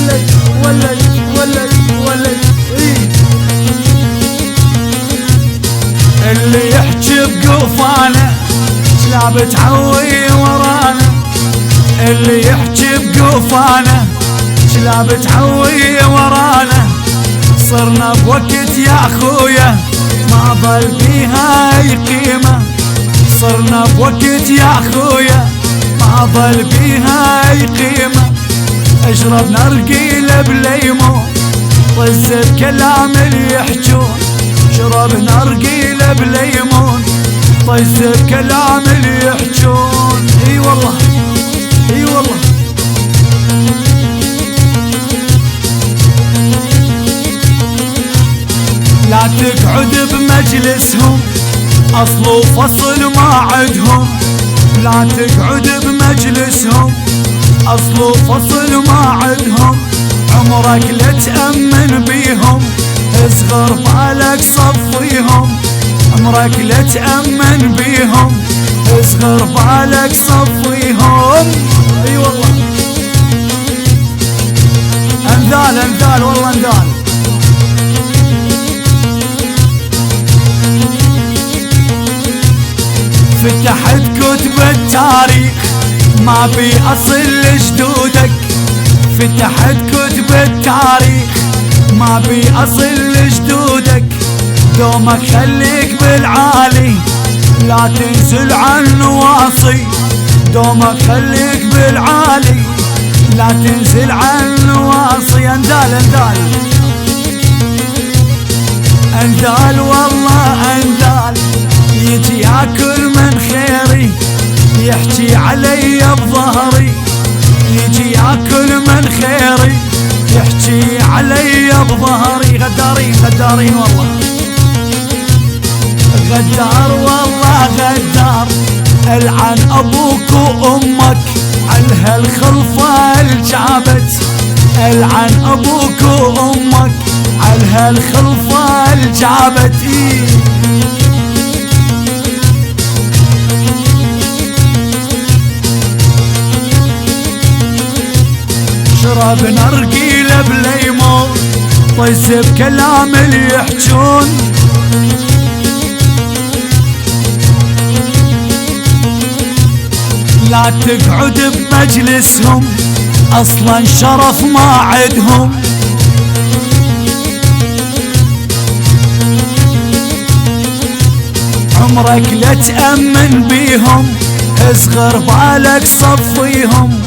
ولد ولد ولد ولد اللي يحكي بقوفانه شلاب تعوي ورانا، اللي يحكي بقوفانه شلاب تعوي ورانا. صرنا بوقت يا اخويا ما ظل بيها اي قيمة، صرنا بوقت يا اخويا ما ظل بيها اي قيمة. اشرب نرقيله بليمون طز بكلام اللي يحجون، اشرب نرقيله بليمون طز بكلام اللي يحجون. اي والله اي والله. لا تقعد بمجلسهم اصل وفصل ما عدهم، لا تقعد بمجلسهم اصل وفصل ما عدهم. عمرك لا تأمن بيهم اصغر بالك صفيهم، عمرك لا تأمن بيهم اصغر بالك صفيهم. اي والله انذال انذال والله انذال. فتحت كتب التاريخ ما بي اصل لجدودك، فتحت كتب التاريخ ما بي اصل لجدودك. دومك خليك بالعالي لا تنزل عن نواصي، دومك خليك بالعالي لا تنزل عن نواصي. اندال اندال اندال والله اندال. يجي ياكل من خيري يحكي علي بظهري، يجي ياكل من خيري يحكي علي بظهري. غدارين غدارين والله غدار والله غدار. العن ابوك وامك على هالخلفه الجابت، العن ابوك وامك على هالخلفه الجابت. اشرب نرقيله بليمون طز بكلام اللي يحجون. لا تقعد بمجلسهم اصلا شرف ما عدهم، عمرك لا تأمن بيهم اصغر بالك صفيهم،